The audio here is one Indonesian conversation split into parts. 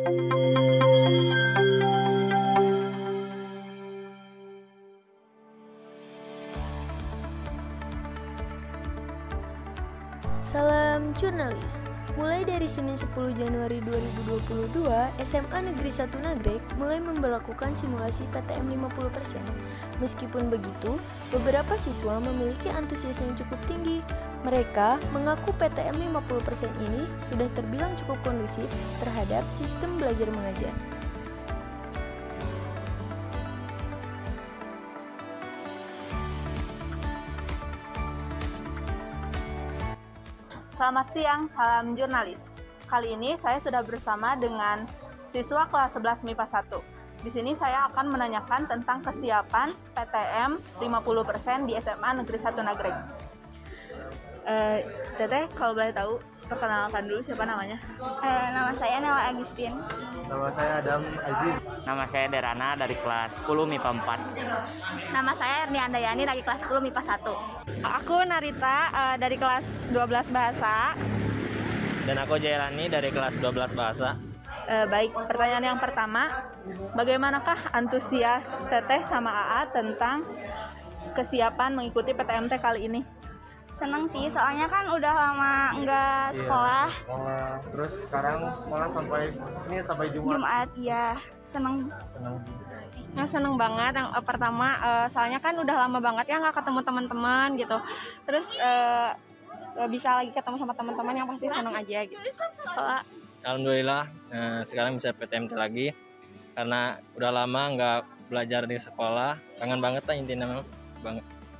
Salam jurnalis. Mulai dari Senin 10 Januari 2022, SMA Negeri 1 Nagrek mulai memberlakukan simulasi PTM 50%. Meskipun begitu, beberapa siswa memiliki antusias yang cukup tinggi. Mereka mengaku PTM 50% ini sudah terbilang cukup kondusif terhadap sistem belajar mengajar. Selamat siang, salam jurnalis. Kali ini saya sudah bersama dengan siswa kelas 11 MIPA 1. Di sini saya akan menanyakan tentang kesiapan PTM 50% di SMA Negeri 1 Nagrek. Teteh, kalau boleh tahu, perkenalkan dulu siapa namanya? Nama saya Nela Agustin. Nama saya Adam Aziz. Nama saya Derana dari kelas 10 MIPA 4. Nama saya Erni Andayani dari kelas 10 MIPA 1. Aku Narita dari kelas 12 Bahasa. Dan aku Jailani dari kelas 12 Bahasa. Baik, pertanyaan yang pertama, bagaimanakah antusias Teteh sama AA tentang kesiapan mengikuti PTMT kali ini? Seneng sih, soalnya kan udah lama nggak sekolah. Terus sekarang sekolah sampai Senin sampai Jumat. Iya, seneng. Seneng banget. Yang pertama, soalnya kan udah lama banget ya nggak ketemu teman-teman gitu. Terus bisa lagi ketemu sama teman-teman yang pasti seneng aja gitu. Alhamdulillah sekarang bisa PTMT lagi karena udah lama nggak belajar di sekolah. Kangen banget lah intinya,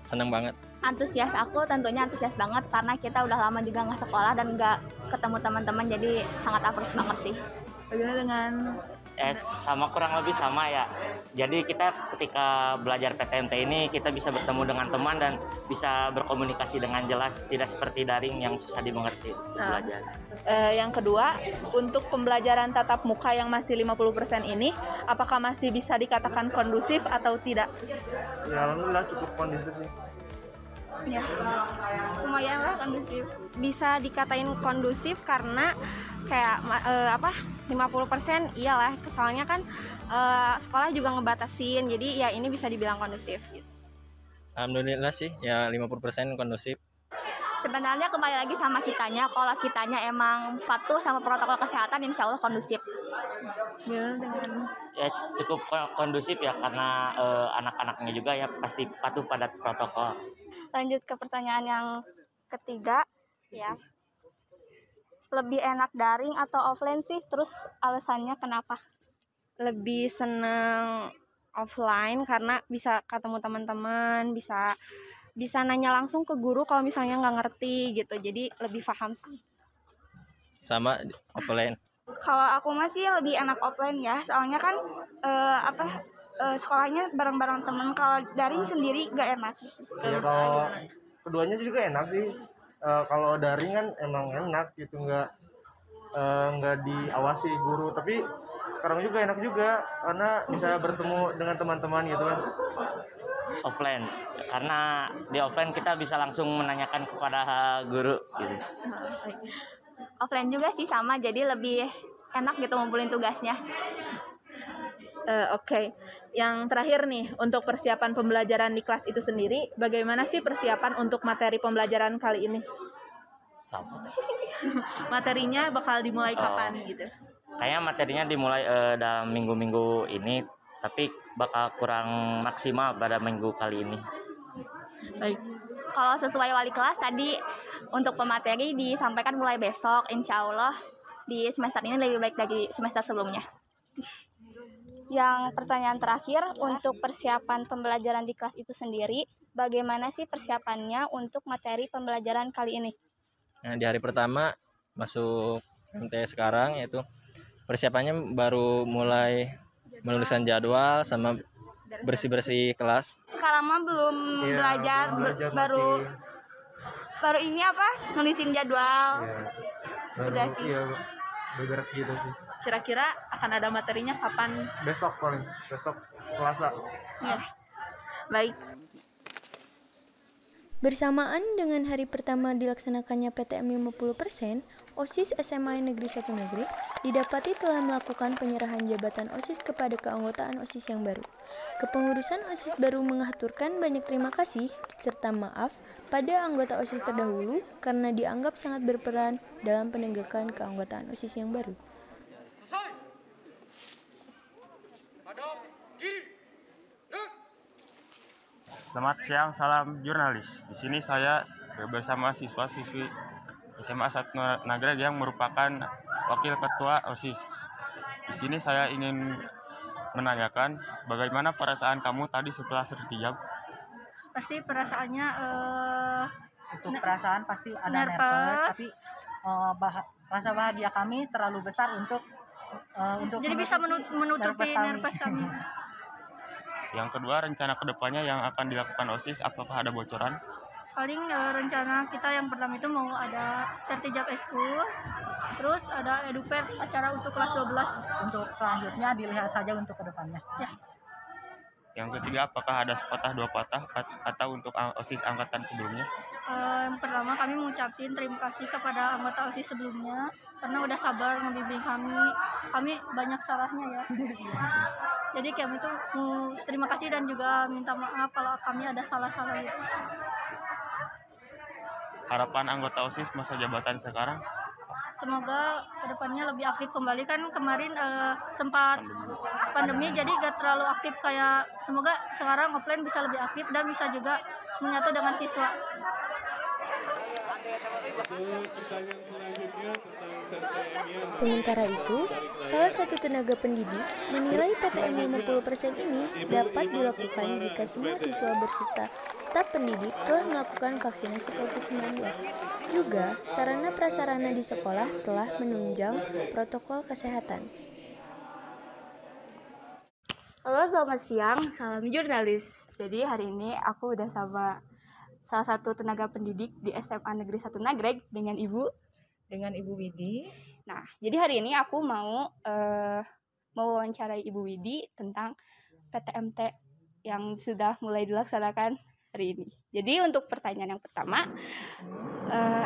seneng banget. Antusias aku tentunya antusias banget karena kita udah lama juga nggak sekolah dan nggak ketemu teman-teman, jadi sangat apresiasi banget sih. Bagaimana dengan Sama kurang lebih sama ya. Jadi kita ketika belajar PTMT ini kita bisa bertemu dengan teman dan bisa berkomunikasi dengan jelas, tidak seperti daring yang susah dimengerti belajar. Yang kedua, untuk pembelajaran tatap muka yang masih 50% ini, apakah masih bisa dikatakan kondusif atau tidak? Ya alhamdulillah cukup kondusif nih. Ya, lumayan lah kondusif. Bisa dikatain kondusif karena kayak 50% iyalah, soalnya kan sekolah juga ngebatasin, jadi ya ini bisa dibilang kondusif gitu. Alhamdulillah sih ya 50% kondusif. Sebenarnya kembali lagi sama kitanya, kalau kitanya emang patuh sama protokol kesehatan, insya Allah kondusif. Ya cukup kondusif ya karena anak-anaknya juga ya pasti patuh pada protokol. Lanjut ke pertanyaan yang ketiga, ya. Lebih enak daring atau offline sih? Terus alasannya kenapa? Lebih seneng offline karena bisa ketemu teman-teman, bisa nanya langsung ke guru kalau misalnya nggak ngerti gitu, jadi lebih paham sih. Sama offline. Kalau aku masih lebih enak offline ya, soalnya kan sekolahnya bareng-bareng teman. Kalau daring sendiri nggak enak. Ya kalau keduanya juga enak sih. Kalau daring kan emang enak gitu, nggak diawasi guru. Tapi sekarang juga enak juga karena bisa bertemu dengan teman-teman gitu kan. Offline karena di offline kita bisa langsung menanyakan kepada guru gitu. Offline juga sih sama, jadi lebih enak gitu ngumpulin tugasnya. Oke. Yang terakhir nih, untuk persiapan pembelajaran di kelas itu sendiri, bagaimana sih persiapan untuk materi pembelajaran kali ini? Materinya bakal dimulai kapan gitu? Kayaknya materinya dimulai dalam minggu-minggu ini, tapi bakal kurang maksimal pada minggu kali ini. Baik. Kalau sesuai wali kelas tadi, untuk pemateri disampaikan mulai besok, insya Allah di semester ini lebih baik dari semester sebelumnya. Yang pertanyaan terakhir, untuk persiapan pembelajaran di kelas itu sendiri, bagaimana sih persiapannya untuk materi pembelajaran kali ini? Nah, di hari pertama masuk MT sekarang yaitu persiapannya baru mulai menuliskan jadwal sama bersih-bersih kelas. Sekarang mah belum belajar, baru ini nulisin jadwal. Udah sih. Beres gitu sih. Kira-kira akan ada materinya kapan? Besok Selasa. Ya. Baik. Bersamaan dengan hari pertama dilaksanakannya PTM 50%, OSIS SMA Negeri 1 Nagreg didapati telah melakukan penyerahan jabatan OSIS kepada keanggotaan OSIS yang baru. Kepengurusan OSIS baru mengaturkan banyak terima kasih serta maaf pada anggota OSIS terdahulu karena dianggap sangat berperan dalam penegakan keanggotaan OSIS yang baru. Selamat siang, salam jurnalis. Di sini saya bersama siswa-siswi SMA 1 Nagreg yang merupakan wakil ketua OSIS. Di sini saya ingin menanyakan bagaimana perasaan kamu tadi setelah sertijab? Pasti perasaannya Untuk perasaan pasti ada nervous, nervous. tapi rasa bahagia kami terlalu besar untuk Jadi bisa menutupi nervous kami. Yang kedua, rencana kedepannya yang akan dilakukan OSIS, apakah ada bocoran? Paling rencana kita yang pertama itu mau ada sertijab eskul, terus ada eduper acara untuk kelas 12. Untuk selanjutnya dilihat saja untuk kedepannya. Ya. Yang ketiga, apakah ada sepatah dua patah atau untuk OSIS angkatan sebelumnya? Yang pertama kami mengucapkan terima kasih kepada anggota OSIS sebelumnya karena udah sabar membimbing kami. Kami banyak salahnya ya. Jadi kami itu terima kasih dan juga minta maaf kalau kami ada salah-salah gitu. Harapan anggota OSIS masa jabatan sekarang? Semoga kedepannya lebih aktif kembali, kan kemarin sempat pandemi jadi gak terlalu aktif, kayak semoga sekarang offline bisa lebih aktif dan bisa juga menyatu dengan siswa. Pertanyaan selanjutnya tentang sensiemia. Sementara itu, salah satu tenaga pendidik menilai PTM 50% ini dapat dilakukan jika semua siswa berserta staf pendidik telah melakukan vaksinasi COVID-19. Juga, sarana prasarana di sekolah telah menunjang protokol kesehatan. Halo, selamat siang, salam jurnalis. Jadi hari ini aku udah sama salah satu tenaga pendidik di SMA Negeri 1 Nagreg dengan Ibu Widi. Nah, jadi hari ini aku mau wawancarai Ibu Widi tentang PTMT yang sudah mulai dilaksanakan hari ini. Jadi untuk pertanyaan yang pertama,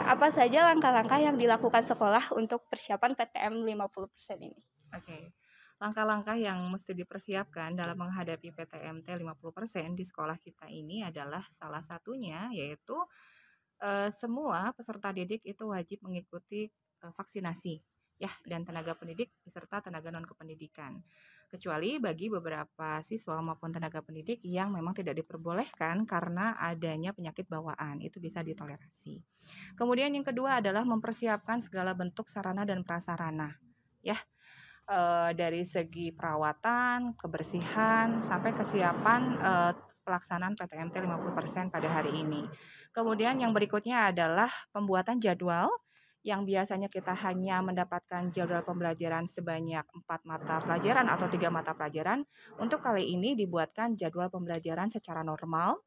apa saja langkah-langkah yang dilakukan sekolah untuk persiapan PTM 50% ini? Oke. Langkah-langkah yang mesti dipersiapkan dalam menghadapi PTMT 50% di sekolah kita ini adalah salah satunya yaitu semua peserta didik itu wajib mengikuti vaksinasi ya, dan tenaga pendidik beserta tenaga non kependidikan. Kecuali bagi beberapa siswa maupun tenaga pendidik yang memang tidak diperbolehkan karena adanya penyakit bawaan, itu bisa ditolerasi. Kemudian yang kedua adalah mempersiapkan segala bentuk sarana dan prasarana ya. Dari segi perawatan, kebersihan, sampai kesiapan pelaksanaan PTMT 50% pada hari ini. Kemudian yang berikutnya adalah pembuatan jadwal yang biasanya kita hanya mendapatkan jadwal pembelajaran sebanyak 4 mata pelajaran atau 3 mata pelajaran. Untuk kali ini dibuatkan jadwal pembelajaran secara normal,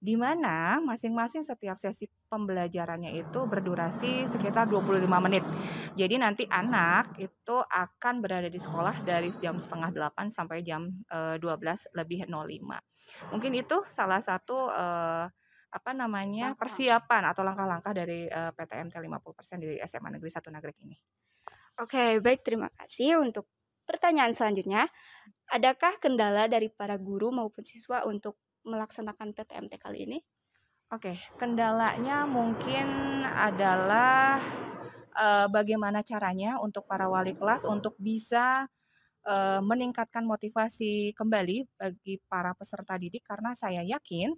di mana masing-masing setiap sesi pembelajarannya itu berdurasi sekitar 25 menit. Jadi nanti anak itu akan berada di sekolah dari jam 7:30 sampai jam 12:05. Mungkin itu salah satu persiapan atau langkah-langkah dari PTMT 50% di SMA Negeri 1 Nagreg ini. Oke, baik, terima kasih. Untuk pertanyaan selanjutnya, adakah kendala dari para guru maupun siswa untuk melaksanakan PTMT kali ini? Oke, kendalanya mungkin adalah bagaimana caranya untuk para wali kelas untuk bisa meningkatkan motivasi kembali bagi para peserta didik, karena saya yakin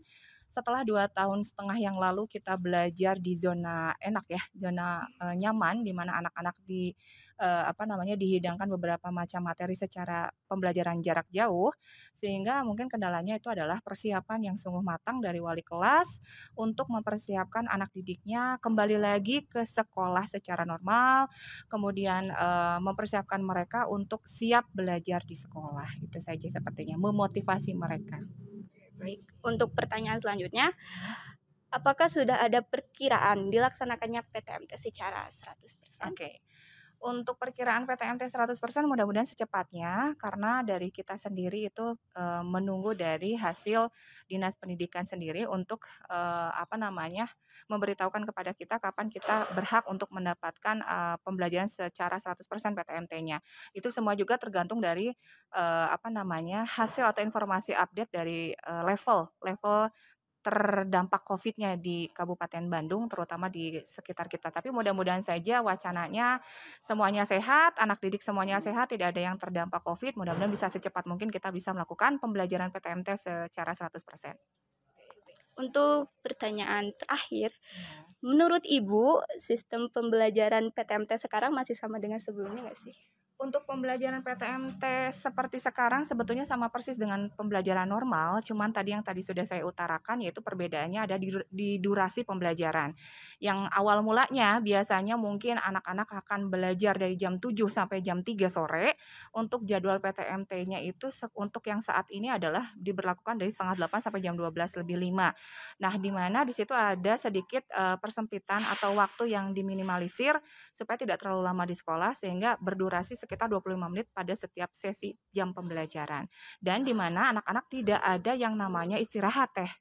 setelah 2,5 tahun yang lalu kita belajar di zona enak ya, zona nyaman, di mana anak-anak dihidangkan beberapa macam materi secara pembelajaran jarak jauh, sehingga mungkin kendalanya itu adalah persiapan yang sungguh matang dari wali kelas untuk mempersiapkan anak didiknya kembali lagi ke sekolah secara normal, kemudian mempersiapkan mereka untuk siap belajar di sekolah. Itu saja sepertinya, memotivasi mereka. Baik, untuk pertanyaan selanjutnya, apakah sudah ada perkiraan dilaksanakannya PTMT secara 100%? Oke. Untuk perkiraan PTMT 100% mudah-mudahan secepatnya, karena dari kita sendiri itu menunggu dari hasil Dinas Pendidikan sendiri untuk memberitahukan kepada kita kapan kita berhak untuk mendapatkan pembelajaran secara 100% PTMT-nya. Itu semua juga tergantung dari hasil atau informasi update dari level terdampak COVID-nya di Kabupaten Bandung, terutama di sekitar kita. Tapi mudah-mudahan saja wacananya semuanya sehat, anak didik semuanya sehat, tidak ada yang terdampak COVID. Mudah-mudahan bisa secepat mungkin kita bisa melakukan pembelajaran PTMT secara 100%. Untuk pertanyaan terakhir, menurut Ibu, sistem pembelajaran PTMT sekarang masih sama dengan sebelumnya nggak sih? Untuk pembelajaran PTMT seperti sekarang sebetulnya sama persis dengan pembelajaran normal, cuman tadi sudah saya utarakan yaitu perbedaannya ada di durasi pembelajaran. Yang awal mulanya biasanya mungkin anak-anak akan belajar dari jam 7 sampai jam 3 sore. Untuk jadwal PTMT-nya itu untuk yang saat ini adalah diberlakukan dari setengah 8 sampai jam 12 lebih 5. Nah, di mana di situ ada sedikit persempitan atau waktu yang diminimalisir supaya tidak terlalu lama di sekolah sehingga berdurasi sekitar 25 menit pada setiap sesi jam pembelajaran. Dan di mana anak-anak tidak ada yang namanya istirahat teh.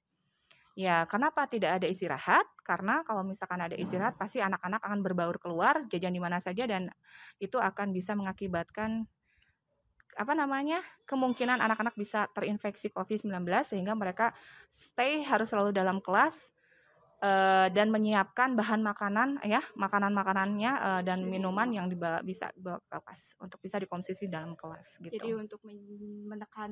Ya, kenapa tidak ada istirahat? Karena kalau misalkan ada istirahat pasti anak-anak akan berbaur keluar, jajan di mana saja dan itu akan bisa mengakibatkan kemungkinan anak-anak bisa terinfeksi COVID-19 sehingga mereka harus selalu dalam kelas dan menyiapkan bahan makanan makanannya dan minuman yang bisa dibawa ke kelas untuk bisa dikonsumsi dalam kelas gitu. Jadi untuk menekan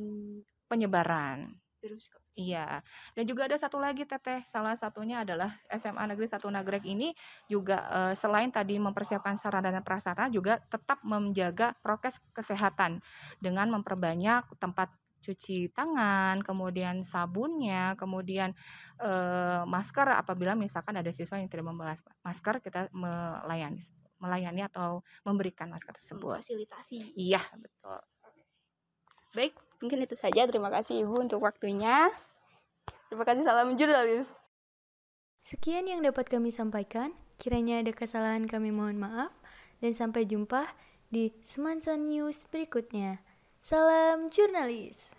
penyebaran virus COVID. Iya. Dan juga ada satu lagi Teteh, salah satunya adalah SMA Negeri 1 Nagreg ini juga selain tadi mempersiapkan sarana dan prasarana juga tetap menjaga prokes kesehatan dengan memperbanyak tempat cuci tangan, kemudian sabunnya, kemudian masker apabila misalkan ada siswa yang tidak membawa masker, kita melayani atau memberikan masker tersebut. Fasilitasi. Iya, betul. Baik, mungkin itu saja. Terima kasih Ibu untuk waktunya. Terima kasih, salam jurnalis. Sekian yang dapat kami sampaikan. Kiranya ada kesalahan kami mohon maaf. Dan sampai jumpa di Semansa News berikutnya. Salam jurnalis.